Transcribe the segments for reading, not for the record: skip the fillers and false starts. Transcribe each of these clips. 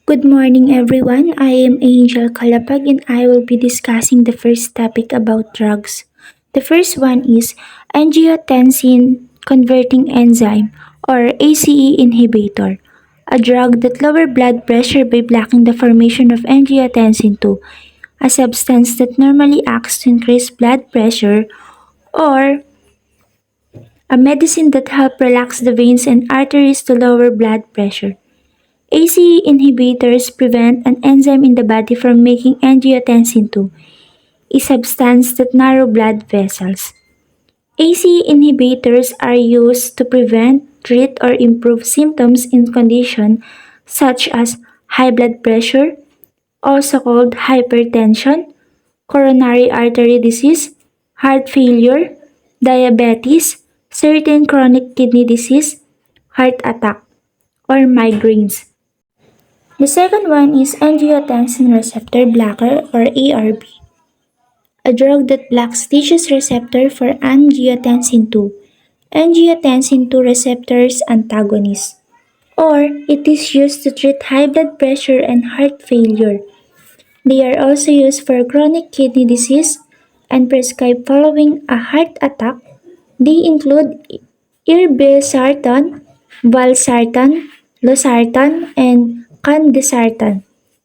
Good morning, everyone. I am Angel Kalapag and I will be discussing the first topic about drugs. The first one is angiotensin converting enzyme or ACE inhibitor, a drug that lowers blood pressure by blocking the formation of angiotensin 2, a substance that normally acts to increase blood pressure, or a medicine that helps relax the veins and arteries to lower blood pressure. ACE inhibitors prevent an enzyme in the body from making angiotensin 2, a substance that narrows blood vessels. ACE inhibitors are used to prevent, treat, or improve symptoms in conditions such as high blood pressure, also called hypertension, coronary artery disease, heart failure, diabetes, certain chronic kidney disease, heart attack, or migraines. The second one is angiotensin receptor blocker or ARB, a drug that blocks tissue's receptor for angiotensin 2, angiotensin 2 receptors antagonist, or it is used to treat high blood pressure and heart failure. They are also used for chronic kidney disease and prescribed following a heart attack. They include irbesartan, valsartan, losartan, and candesartan.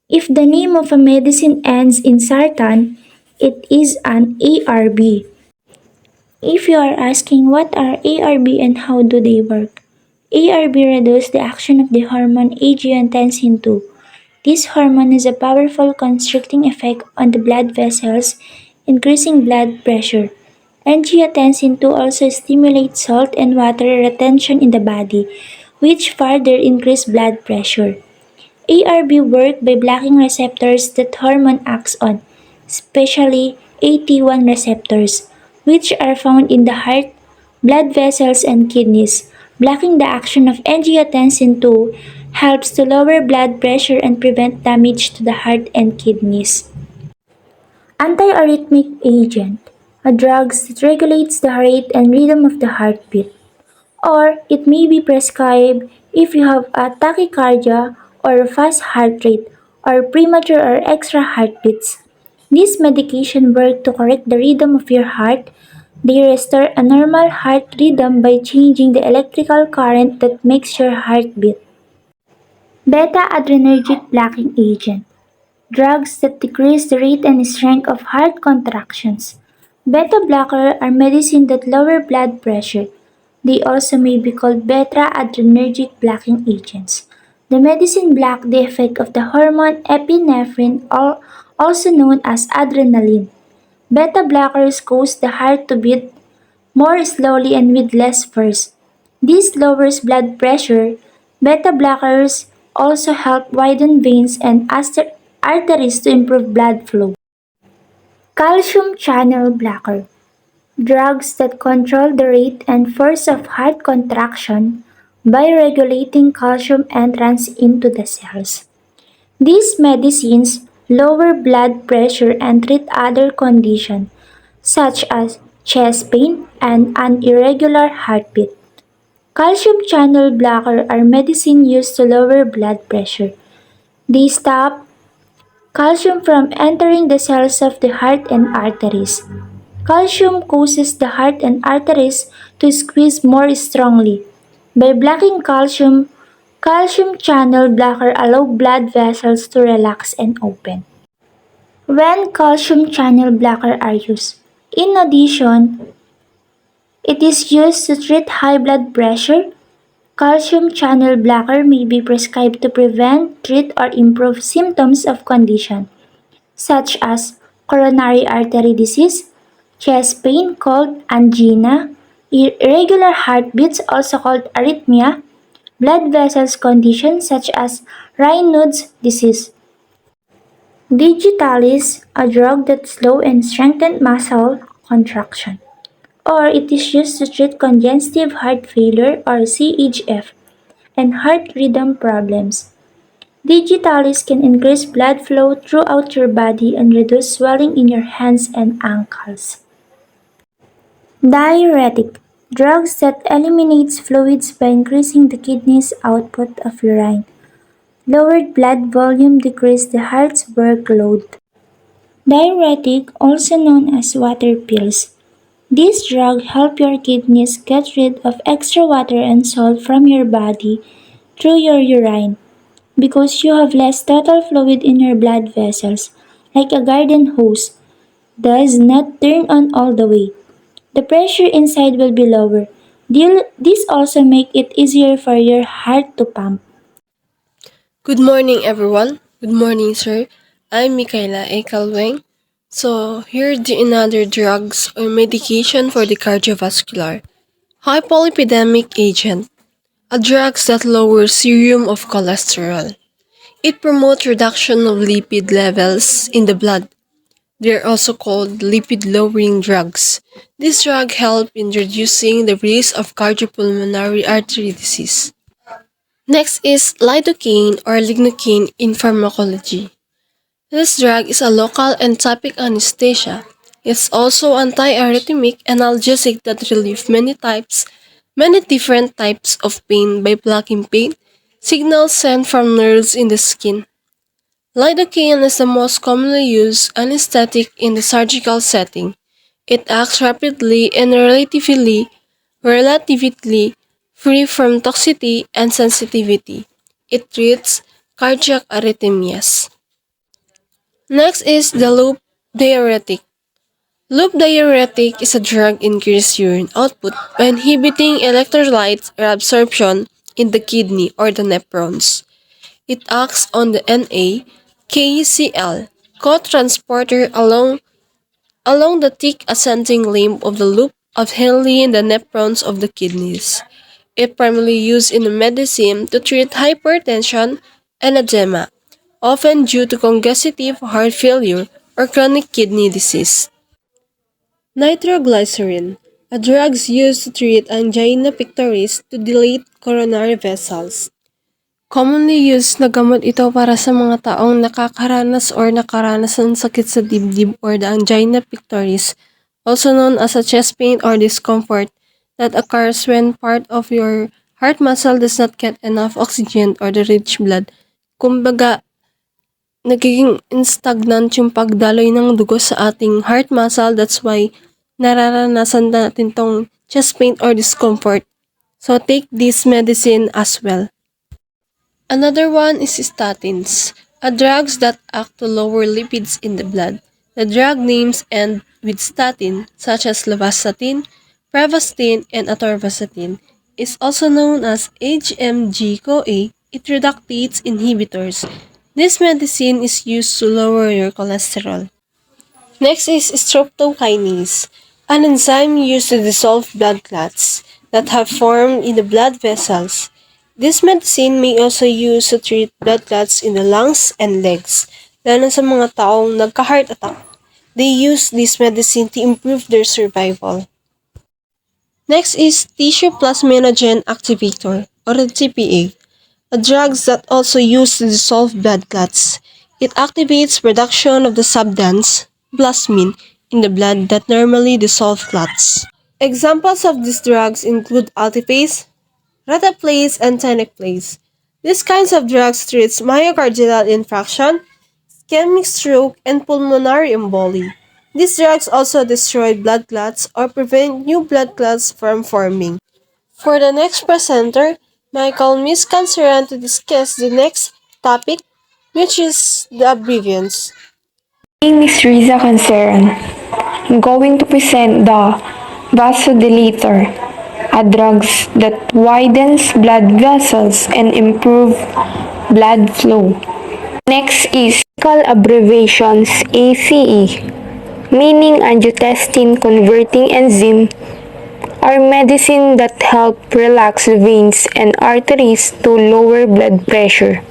If the name of a medicine ends in sartan, it is an ARB. If you are asking what are ARB and how do they work, ARB reduces the action of the hormone angiotensin 2. This hormone has a powerful constricting effect on the blood vessels, increasing blood pressure. Angiotensin 2 also stimulates salt and water retention in the body, which further increase blood pressure. ARB work by blocking receptors that hormone acts on, especially AT1 receptors, which are found in the heart, blood vessels, and kidneys. Blocking the action of angiotensin 2 helps to lower blood pressure and prevent damage to the heart and kidneys. Antiarrhythmic agent, a drug that regulates the rate and rhythm of the heartbeat, or it may be prescribed if you have a tachycardia or fast heart rate or premature or extra heartbeats. These medication work to correct the rhythm of your heart. They restore a normal heart rhythm by changing the electrical current that makes your heart beat. Beta adrenergic blocking agent, drugs that decrease the rate and strength of heart contractions. Beta blockers are medicines that lower blood pressure. They also may be called beta adrenergic blocking agents. The medicine block the effect of the hormone epinephrine, also known as adrenaline. Beta blockers cause the heart to beat more slowly and with less force. This lowers blood pressure. Beta blockers also help widen veins and arteries to improve blood flow. Calcium channel blocker, drugs that control the rate and force of heart contraction by regulating calcium entrance into the cells. These medicines lower blood pressure and treat other conditions such as chest pain and an irregular heartbeat. Calcium channel blocker are medicine used to lower blood pressure. They stop calcium from entering the cells of the heart and arteries. Calcium causes the heart and arteries to squeeze more strongly. By blocking calcium, calcium channel blocker allow blood vessels to relax and open. When calcium channel blocker are used, in addition, it is used to treat high blood pressure. Calcium channel blocker may be prescribed to prevent, treat, or improve symptoms of condition such as coronary artery disease, chest pain called angina, irregular heartbeats also called arrhythmia, blood vessels conditions such as Raynaud's disease. Digitalis, a drug that slows and strengthens muscle contraction, or it is used to treat congestive heart failure or CHF and heart rhythm problems. Digitalis can increase blood flow throughout your body and reduce swelling in your hands and ankles. Diuretic, drugs that eliminates fluids by increasing the kidney's output of urine. Lowered blood volume decreases the heart's workload. Diuretic, also known as water pills. This drug help your kidneys get rid of extra water and salt from your body through your urine because you have less total fluid in your blood vessels, like a garden hose does not turn on all the way. The pressure inside will be lower. This also make it easier for your heart to pump. Good morning, everyone. Good morning, sir. I'm Michaela A. Calweng. So, here are the another drugs or medication for the cardiovascular. Hypolipidemic agent, a drugs that lowers serum of cholesterol. It promotes reduction of lipid levels in the blood. They're also called lipid-lowering drugs. This drug help in reducing the risk of cardiopulmonary artery disease. Next is lidocaine or lignocaine in pharmacology. This drug is a local and topic anesthesia. It's also anti-arrhythmic analgesic that relieve many different types of pain by blocking pain signals sent from nerves in the skin. Lidocaine is the most commonly used anesthetic in the surgical setting. It acts rapidly and relatively free from toxicity and sensitivity. It treats cardiac arrhythmias. Next is the loop diuretic. Loop diuretic is a drug increases urine output by inhibiting electrolytes absorption in the kidney or the nephrons. It acts on the NA-KCl co-transporter along the thick ascending limb of the loop of Henle in the nephrons of the kidneys. It primarily used in medicine to treat hypertension and edema, often due to congestive heart failure or chronic kidney disease. Nitroglycerin, a drug used to treat angina pectoris to dilate coronary vessels. Commonly used na gamot ito para sa mga taong nakaranas ng sakit sa dibdib or the angina pectoris, also known as a chest pain or discomfort that occurs when part of your heart muscle does not get enough oxygen or the rich blood. Kumbaga, nagiging stagnant yung pagdaloy ng dugo sa ating heart muscle. That's why nararanasan natin tong chest pain or discomfort. So, take this medicine as well. Another one is statins, a drugs that act to lower lipids in the blood. The drug names end with statin, such as lovastatin, pravastatin, and atorvastatin, is also known as HMG-CoA. It reductase inhibitors. This medicine is used to lower your cholesterol. Next is streptokinase, an enzyme used to dissolve blood clots that have formed in the blood vessels. This medicine may also use to treat blood clots in the lungs and legs, lalo sa mga taong nagka-heart attack. They use this medicine to improve their survival. Next is tissue plasminogen activator, or TPA, a drug that also used to dissolve blood clots. It activates production of the substance, plasmin, in the blood that normally dissolve clots. Examples of these drugs include alteplase, rataplase, and tenecplase. These kinds of drugs treats myocardial infarction, ischemic stroke, and pulmonary emboli. These drugs also destroy blood clots or prevent new blood clots from forming. For the next presenter, Michael Miss Canceran to discuss the next topic, which is the abbreviations. My name is Riza Canceran. I'm going to present the vasodilator, a drug that widens blood vessels and improve blood flow. Next is medical abbreviations ACE, meaning angiotensin converting enzyme, are medicine that help relax veins and arteries to lower blood pressure.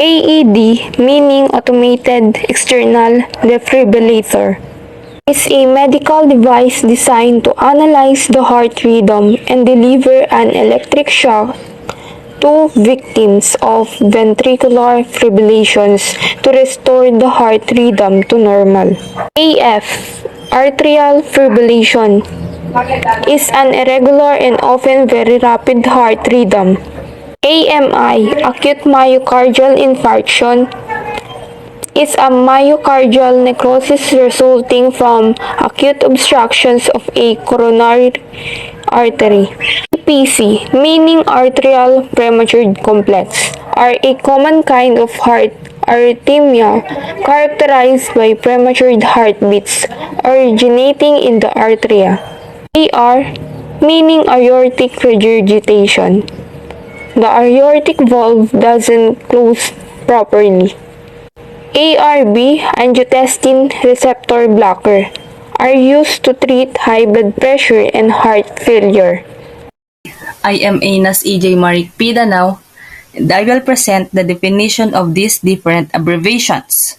AED, meaning automated external defibrillator, is a medical device designed to analyze the heart rhythm and deliver an electric shock to victims of ventricular fibrillations to restore the heart rhythm to normal. AF, arterial fibrillation, is an irregular and often very rapid heart rhythm. AMI, acute myocardial infarction, is a myocardial necrosis resulting from acute obstructions of a coronary artery. APC, meaning arterial premature complex, are a common kind of heart arrhythmia characterized by premature heartbeats originating in the atria. AR, meaning aortic regurgitation. The aortic valve doesn't close properly. ARB, angiotensin receptor blocker, are used to treat high blood pressure and heart failure. I am Anas EJ Marikpida now, and I will present the definition of these different abbreviations.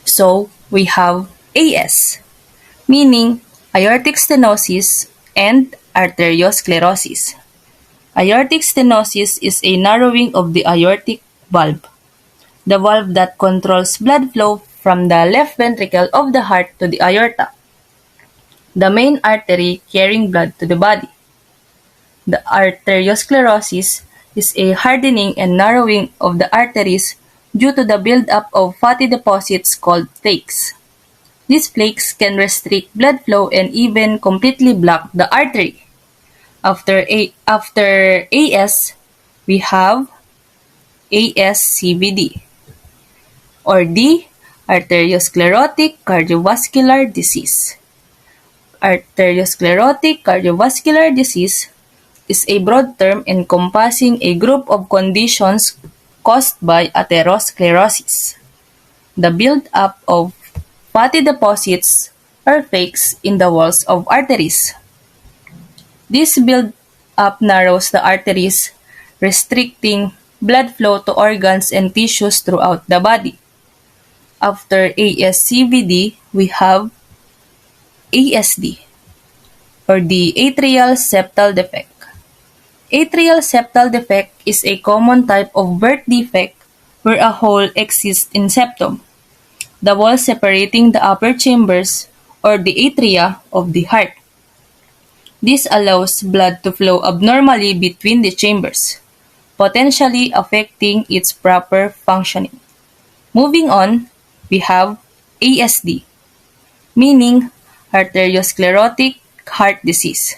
So, we have AS, meaning aortic stenosis and arteriosclerosis. Aortic stenosis is a narrowing of the aortic valve, the valve that controls blood flow from the left ventricle of the heart to the aorta, the main artery carrying blood to the body. The arteriosclerosis is a hardening and narrowing of the arteries due to the buildup of fatty deposits called plaques. These plaques can restrict blood flow and even completely block the artery. After AS, we have ASCVD, or D, arteriosclerotic cardiovascular disease. Arteriosclerotic cardiovascular disease is a broad term encompassing a group of conditions caused by atherosclerosis, the build-up of fatty deposits or plaques in the walls of arteries. This build-up narrows the arteries, restricting blood flow to organs and tissues throughout the body. After ASCVD, we have ASD, or the atrial septal defect. Atrial septal defect is a common type of birth defect where a hole exists in septum, the wall separating the upper chambers or the atria of the heart. This allows blood to flow abnormally between the chambers, potentially affecting its proper functioning. Moving on, we have ASD, meaning arteriosclerotic heart disease.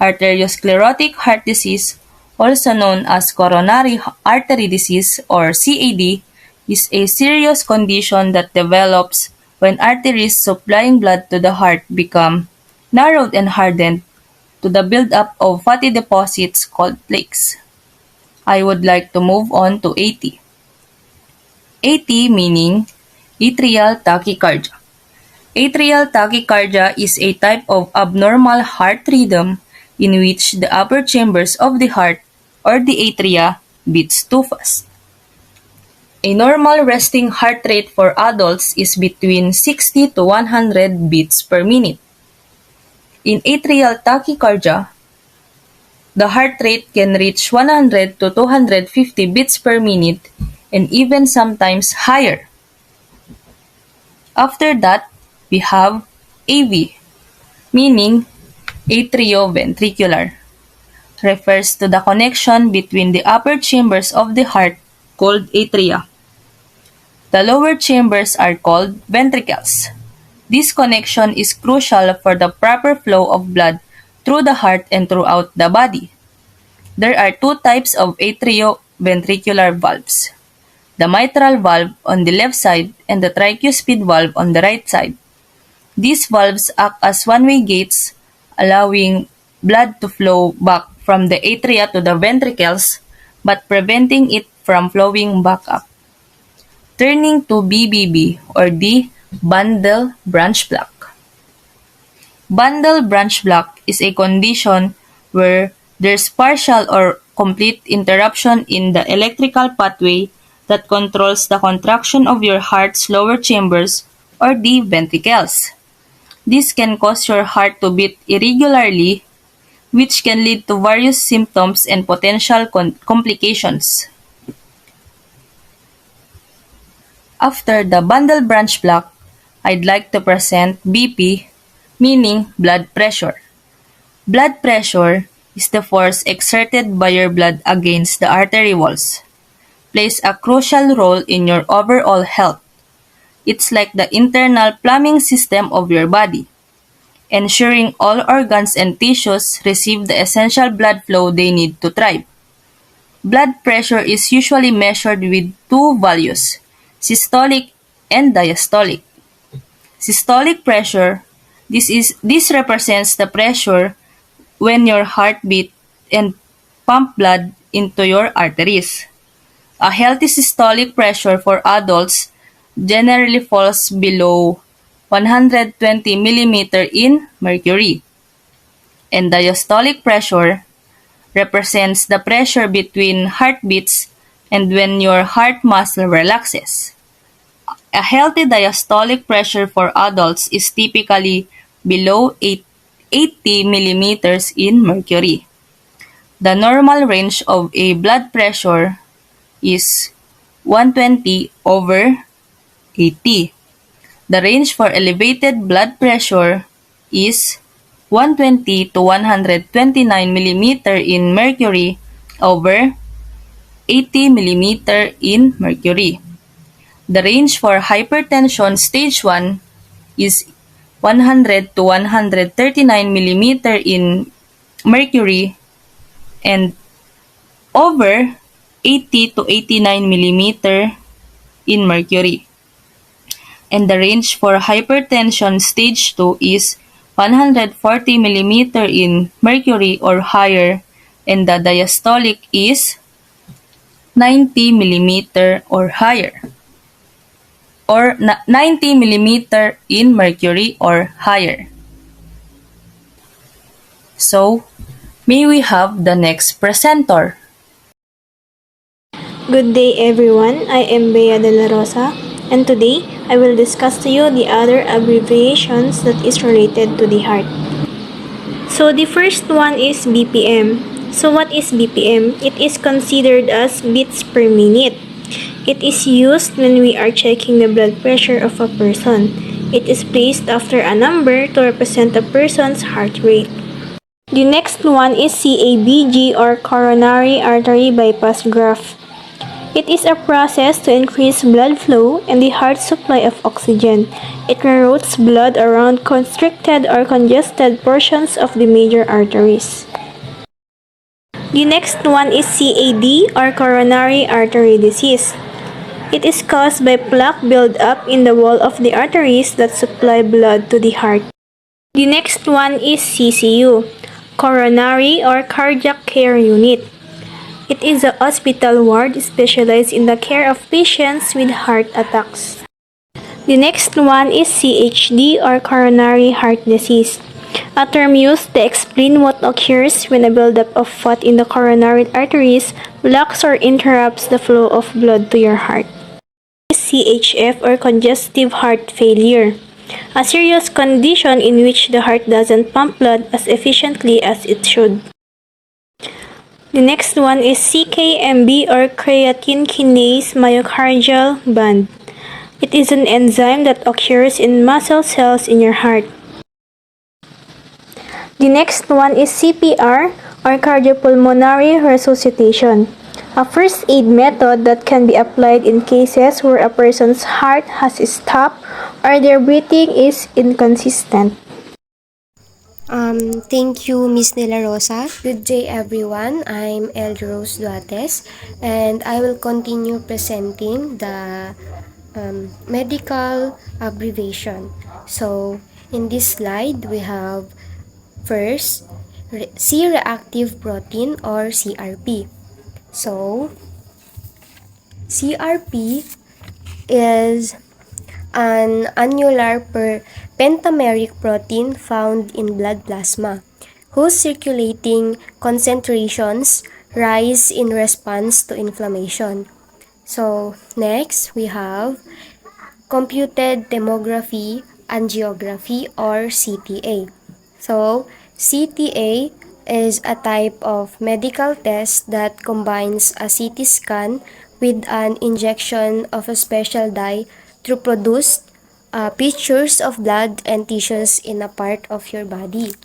Arteriosclerotic heart disease, also known as coronary artery disease or CAD, is a serious condition that develops when arteries supplying blood to the heart become narrowed and hardened to the buildup of fatty deposits called plaques. I would like to move on to AT. AT meaning atrial tachycardia. Atrial tachycardia is a type of abnormal heart rhythm in which the upper chambers of the heart or the atria beats too fast. A normal resting heart rate for adults is between 60 to 100 beats per minute. In atrial tachycardia, the heart rate can reach 100 to 250 beats per minute and even sometimes higher. After that, we have AV, meaning atrioventricular, refers to the connection between the upper chambers of the heart called atria. The lower chambers are called ventricles. This connection is crucial for the proper flow of blood through the heart and throughout the body. There are two types of atrioventricular valves: the mitral valve on the left side and the tricuspid valve on the right side. These valves act as one-way gates, allowing blood to flow back from the atria to the ventricles, but preventing it from flowing back up. Turning to BBB, or the bundle branch block. Bundle branch block is a condition where there's partial or complete interruption in the electrical pathway that controls the contraction of your heart's lower chambers or the ventricles. This can cause your heart to beat irregularly, which can lead to various symptoms and potential complications. After the bundle branch block, I'd like to present BP, meaning blood pressure. Blood pressure is the force exerted by your blood against the artery walls, plays a crucial role in your overall health. It's like the internal plumbing system of your body, ensuring all organs and tissues receive the essential blood flow they need to thrive. Blood pressure is usually measured with two values, systolic and diastolic. Systolic pressure, this represents the pressure when your heart beats and pump blood into your arteries. A healthy systolic pressure for adults generally falls below 120 mm in mercury, and diastolic pressure represents the pressure between heartbeats and when your heart muscle relaxes. A healthy diastolic pressure for adults is typically below 80 millimeters in mercury. The normal range of a blood pressure is 120 over 80. The range for elevated blood pressure is 120 to 129 millimeter in mercury over 80 millimeter in mercury. The range for hypertension stage 1 is 100 to 139 millimeter in mercury and over 80 to 89 millimeter in mercury. And the range for hypertension stage 2 is 140 millimeter in mercury or higher, and the diastolic is 90 millimeter or higher, or 90 millimeter in mercury or higher. So, may we have the next presenter? Good day everyone, I am Bea de la Rosa, and today I will discuss to you the other abbreviations that is related to the heart. So the first one is BPM. So what is BPM? It is considered as beats per minute. It is used when we are checking the blood pressure of a person. It is placed after a number to represent a person's heart rate. The next one is CABG or coronary artery bypass graft. It is a process to increase blood flow and the heart's supply of oxygen. It reroutes blood around constricted or congested portions of the major arteries. The next one is CAD or coronary artery disease. It is caused by plaque buildup in the wall of the arteries that supply blood to the heart. The next one is CCU, coronary or cardiac care unit. It is a hospital ward specialized in the care of patients with heart attacks. The next one is CHD or coronary heart disease, a term used to explain what occurs when a buildup of fat in the coronary arteries blocks or interrupts the flow of blood to your heart. CHF or congestive heart failure, a serious condition in which the heart doesn't pump blood as efficiently as it should. The next one is CKMB or creatine kinase myocardial band. It is an enzyme that occurs in muscle cells in your heart. The next one is CPR or cardiopulmonary resuscitation, a first aid method that can be applied in cases where a person's heart has stopped or their breathing is inconsistent. Thank you, Miss De La Rosa. Good day, everyone. I'm El Rose Duates, and I will continue presenting the medical abbreviation. So, in this slide, we have first C-reactive protein or CRP. So, CRP is an annular pentameric protein found in blood plasma, whose circulating concentrations rise in response to inflammation. So, next we have computed tomography angiography or CTA. So, CTA is a type of medical test that combines a CT scan with an injection of a special dye to produce pictures of blood and tissues in a part of your body.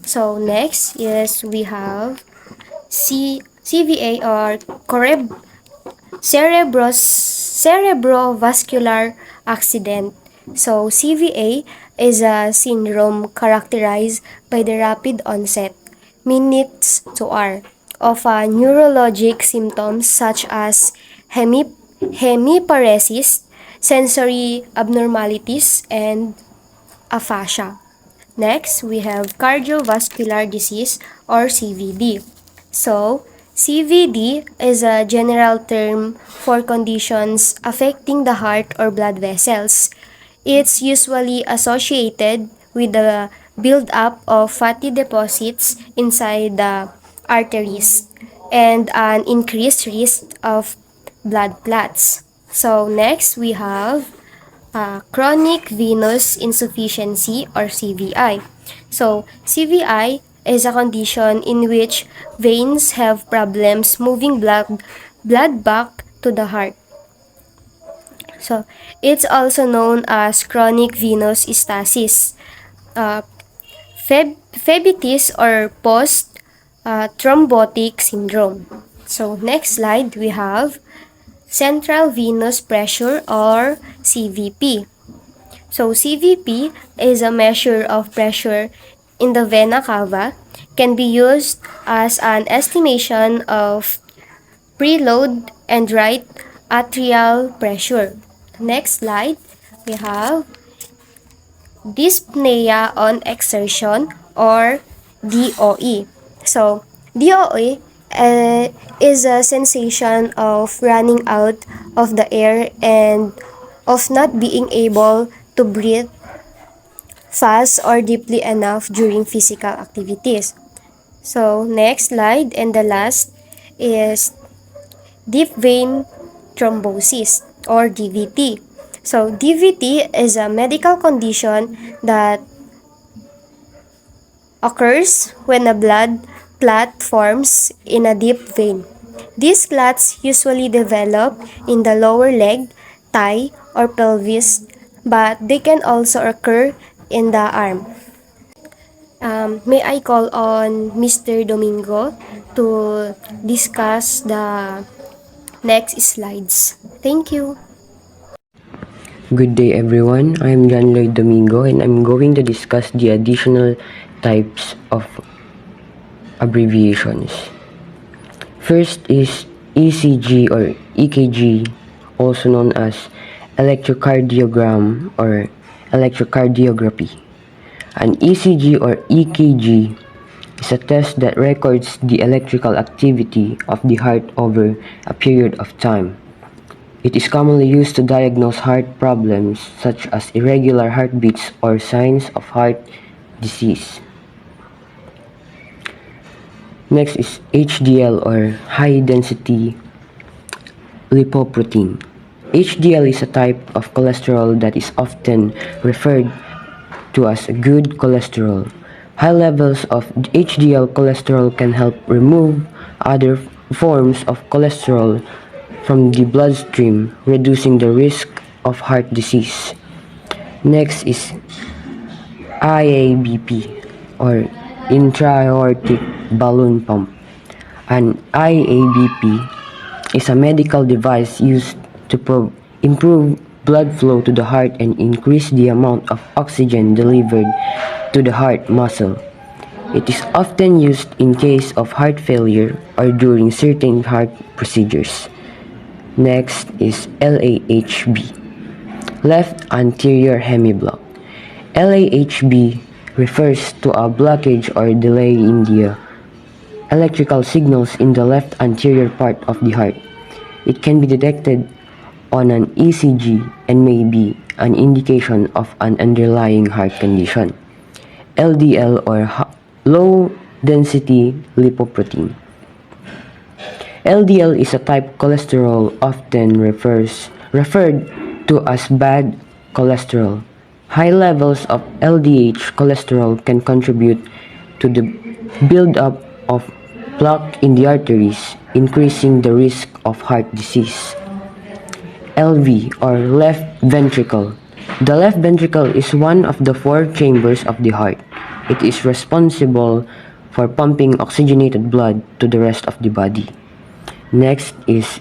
So next is we have CVA or cerebrovascular accident. So CVA is a syndrome characterized by the rapid onset, minutes to hour, of neurologic symptoms such as hemiparesis, sensory abnormalities, and aphasia. Next, we have cardiovascular disease or CVD. So, CVD is a general term for conditions affecting the heart or blood vessels. It's usually associated with the buildup of fatty deposits inside the arteries and an increased risk of blood clots. So, next we have chronic venous insufficiency or CVI. So, CVI is a condition in which veins have problems moving blood back to the heart. So, it's also known as chronic venous stasis, uh, phlebitis or post thrombotic syndrome. So, next slide we have central venous pressure or CVP. So CVP is a measure of pressure in the vena cava, can be used as an estimation of preload and right atrial pressure. Next slide, we have dyspnea on exertion or DOE. So DOE is a sensation of running out of the air and of not being able to breathe fast or deeply enough during physical activities. So, next slide and the last is deep vein thrombosis or DVT. So, DVT is a medical condition that occurs when a blood clot forms in a deep vein. These clots usually develop in the lower leg, thigh, or pelvis, but they can also occur in the arm. May I call on Mr. Domingo to discuss the next slides? Thank you. Good day everyone, I'm John Lloyd Domingo and I'm going to discuss the additional types of abbreviations. First is ECG or EKG, also known as electrocardiogram or electrocardiography. An ECG or EKG is a test that records the electrical activity of the heart over a period of time. It is commonly used to diagnose heart problems such as irregular heartbeats or signs of heart disease. Next is HDL or high density lipoprotein. HDL is a type of cholesterol that is often referred to as good cholesterol. High levels of HDL cholesterol can help remove other forms of cholesterol from the bloodstream, reducing the risk of heart disease. Next is IABP or intra-aortic balloon pump. An IABP is a medical device used to improve blood flow to the heart and increase the amount of oxygen delivered to the heart muscle. It is often used in case of heart failure or during certain heart procedures. Next is LAHB, left anterior hemiblock. LAHB refers to a blockage or delay in the electrical signals in the left anterior part of the heart. It can be detected on an ECG and may be an indication of an underlying heart condition. LDL or low density lipoprotein. LDL is a type cholesterol often referred to as bad cholesterol. High levels of LDH cholesterol can contribute to the buildup of plaque in the arteries, increasing the risk of heart disease. LV or left ventricle. The left ventricle is one of the four chambers of the heart. It is responsible for pumping oxygenated blood to the rest of the body. Next is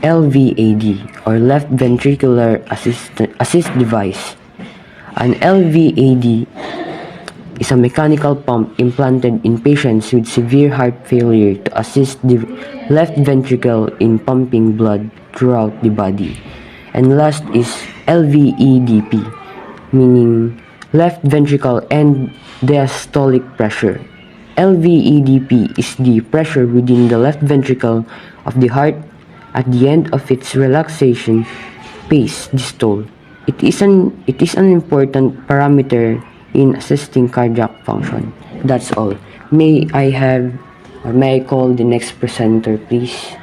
LVAD, or left ventricular assist device. An LVAD is a mechanical pump implanted in patients with severe heart failure to assist the left ventricle in pumping blood throughout the body. And last is LVEDP, meaning left ventricle end diastolic pressure. LVEDP is the pressure within the left ventricle of the heart at the end of its relaxation phase systole. It is an important parameter in assisting cardiac function. That's all. May I call the next presenter, please?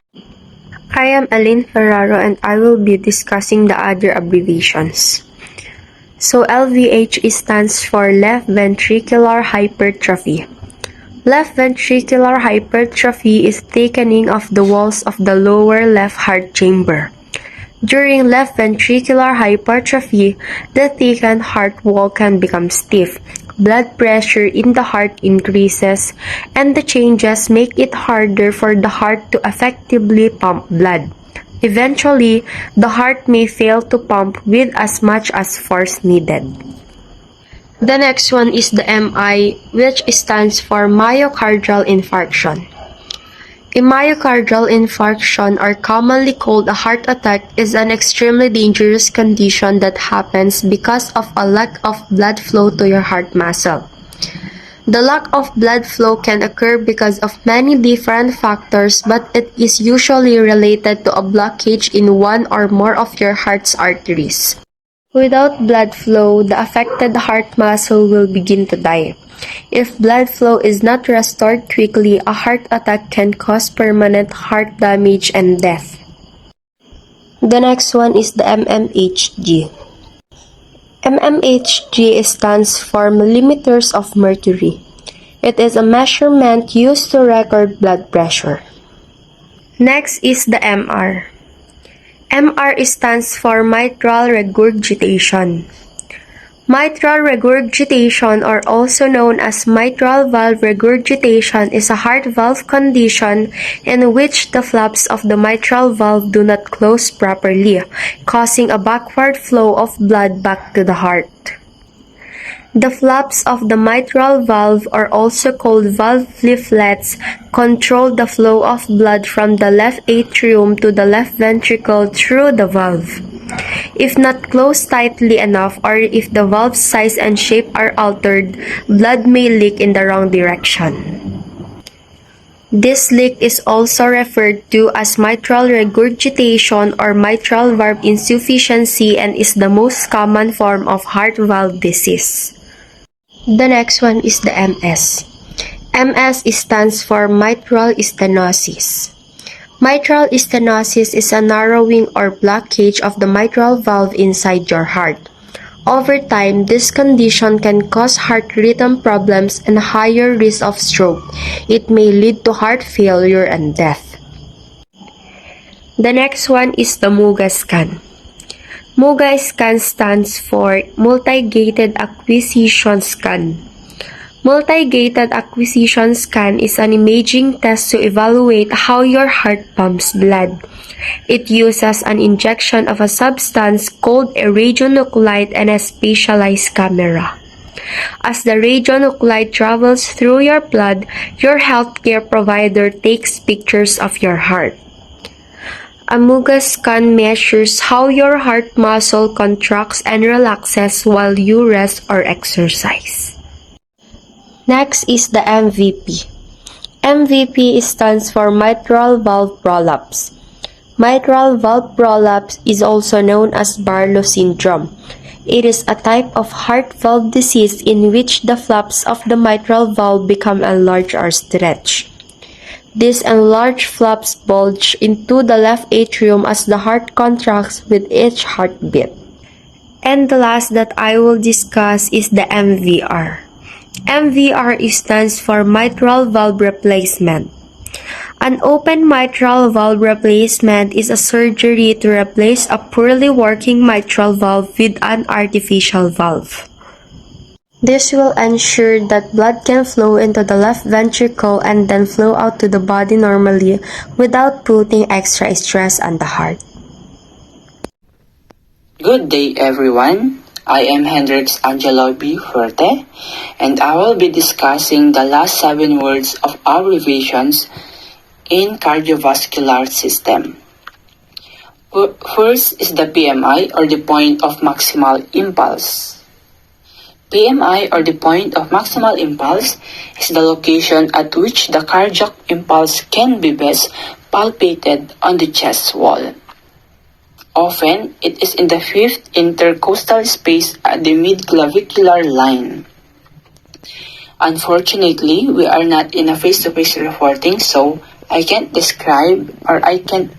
I am Aline Ferraro and I will be discussing the other abbreviations. So LVH stands for left ventricular hypertrophy. Left ventricular hypertrophy is thickening of the walls of the lower left heart chamber. During left ventricular hypertrophy, the thickened heart wall can become stiff, blood pressure in the heart increases, and the changes make it harder for the heart to effectively pump blood. Eventually, the heart may fail to pump with as much as force needed. The next one is the MI, which stands for myocardial infarction. A myocardial infarction, or commonly called a heart attack, is an extremely dangerous condition that happens because of a lack of blood flow to your heart muscle. The lack of blood flow can occur because of many different factors, but it is usually related to a blockage in one or more of your heart's arteries. Without blood flow, the affected heart muscle will begin to die. If blood flow is not restored quickly, a heart attack can cause permanent heart damage and death. The next one is the mmHg. mmHg stands for millimeters of mercury. It is a measurement used to record blood pressure. Next is the MR. MR stands for mitral regurgitation. Mitral regurgitation, or also known as mitral valve regurgitation, is a heart valve condition in which the flaps of the mitral valve do not close properly, causing a backward flow of blood back to the heart. The flaps of the mitral valve, are also called valve leaflets, control the flow of blood from the left atrium to the left ventricle through the valve. If not closed tightly enough, or if the valve size and shape are altered, blood may leak in the wrong direction. This leak is also referred to as mitral regurgitation or mitral valve insufficiency and is the most common form of heart valve disease. The next one is the MS. MS stands for mitral stenosis. Mitral stenosis is a narrowing or blockage of the mitral valve inside your heart. Over time, this condition can cause heart rhythm problems and higher risk of stroke. It may lead to heart failure and death. The next one is the MUGA scan. MUGA scan stands for Multi-Gated Acquisition Scan. Multi-gated acquisition scan is an imaging test to evaluate how your heart pumps blood. It uses an injection of a substance called a radionuclide and a specialized camera. As the radionuclide travels through your blood, your healthcare provider takes pictures of your heart. A MUGA scan measures how your heart muscle contracts and relaxes while you rest or exercise. Next is the MVP. MVP stands for mitral valve prolapse. Mitral valve prolapse is also known as Barlow syndrome. It is a type of heart valve disease in which the flaps of the mitral valve become enlarged or stretched. These enlarged flaps bulge into the left atrium as the heart contracts with each heartbeat. And the last that I will discuss is the MVR. MVR stands for mitral valve replacement. An open mitral valve replacement is a surgery to replace a poorly working mitral valve with an artificial valve. This will ensure that blood can flow into the left ventricle and then flow out to the body normally without putting extra stress on the heart. Good day, everyone. I am Hendrix Angelo B. Fuerte, and I will be discussing the last 7 words of abbreviations in cardiovascular system. First is the PMI, or the point of maximal impulse. PMI, or the point of maximal impulse, is the location at which the cardiac impulse can be best palpated on the chest wall. Often, it is in the fifth intercostal space at the mid-clavicular line. Unfortunately, we are not in a face-to-face reporting, so I can't describe or I can't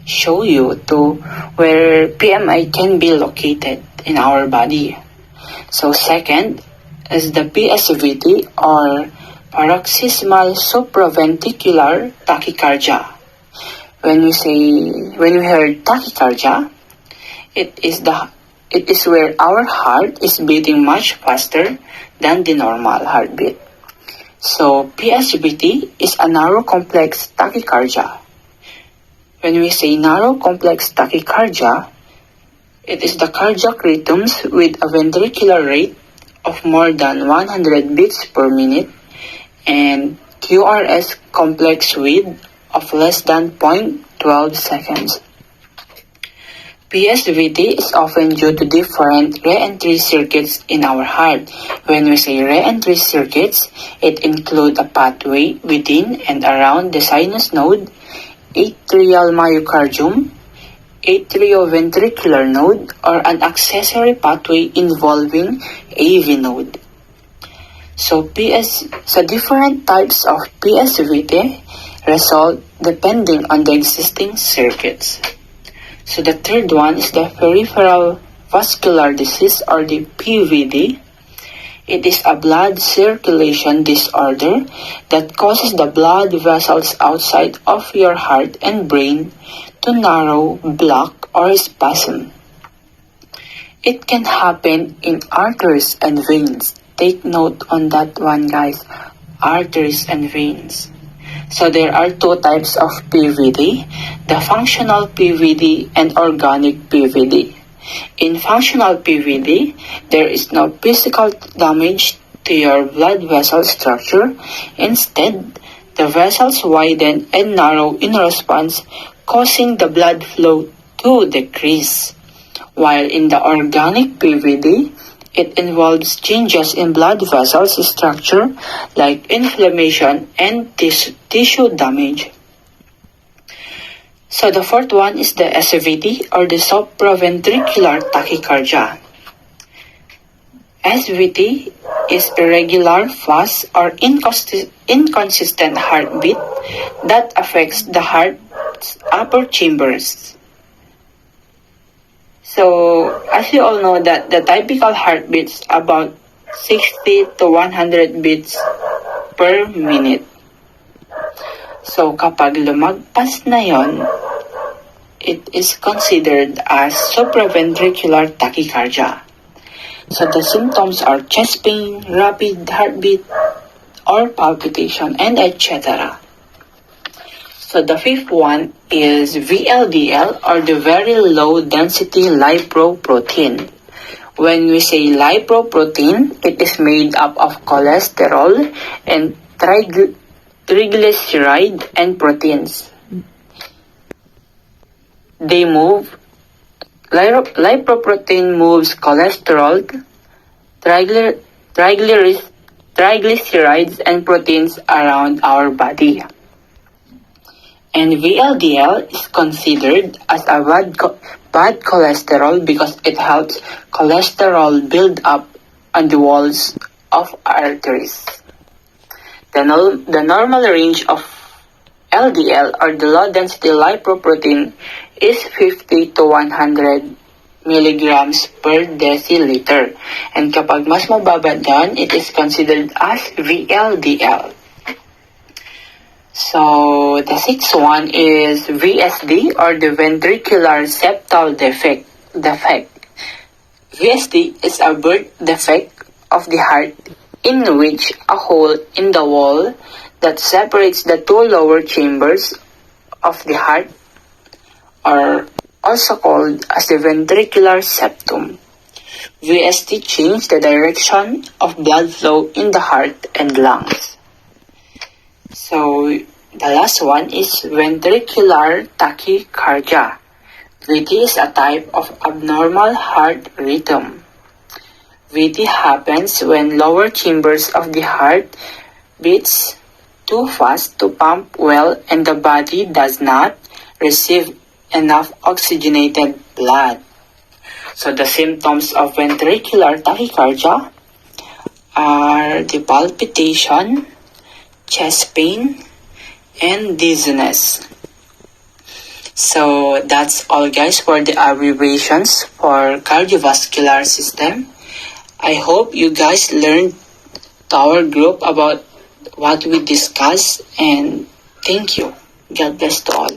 show you to where PMI can be located in our body. So second is the PSVT, or paroxysmal supraventricular tachycardia. When we hear tachycardia, it is where our heart is beating much faster than the normal heartbeat. So PSVT is a narrow complex tachycardia. When we say narrow complex tachycardia, it is the cardiac rhythms with a ventricular rate of more than 100 beats per minute and QRS complex width of less than 0.12 seconds. PSVT is often due to different re-entry circuits in our heart. When we say re-entry circuits, it includes a pathway within and around the sinus node, atrial myocardium, atrioventricular node, or an accessory pathway involving AV node. So different types of PSVT result depending on the existing circuits. So the third one is the peripheral vascular disease, or the PVD. It is a blood circulation disorder that causes the blood vessels outside of your heart and brain to narrow, block, or spasm. It can happen in arteries and veins. Take note on that one, guys. Arteries and veins. So there are 2 types of PVD, the functional PVD and organic PVD. In functional PVD, there is no physical damage to your blood vessel structure. Instead, the vessels widen and narrow in response, causing the blood flow to decrease. While in the organic PVD, it involves changes in blood vessels structure like inflammation and tissue damage. So the fourth one is the SVT, or the supraventricular tachycardia. SVT is irregular, fast, or inconsistent heartbeat that affects the heart's upper chambers. So, as you all know that the typical heartbeat's about 60 to 100 beats per minute. So, kapag lumagpas na yon, it is considered as supraventricular tachycardia. So, the symptoms are chest pain, rapid heartbeat, or palpitation, and etc. So the fifth one is VLDL, or the very low density lipoprotein. When we say lipoprotein, it is made up of cholesterol and triglyceride and proteins. Lipoprotein moves cholesterol, triglycerides, and proteins around our body. And VLDL is considered as a bad cholesterol because it helps cholesterol build up on the walls of arteries. The normal range of LDL, or the low density lipoprotein, is 50 to 100 milligrams per deciliter. And kapag mas mababa doon, it is considered as VLDL. So, the sixth one is VSD, or the ventricular septal defect. VSD is a birth defect of the heart in which a hole in the wall that separates the two lower chambers of the heart are also called as the ventricular septum. VST change the direction of blood flow in the heart and lungs. So the last one is ventricular tachycardia. VT is a type of abnormal heart rhythm. VT happens when lower chambers of the heart beats too fast to pump well and the body does not receive enough oxygenated blood. So the symptoms of ventricular tachycardia are the palpitation, chest pain, and dizziness. So that's all guys for the abbreviations for cardiovascular system. I hope you guys learned to our group about what we discussed and thank you. God bless to all.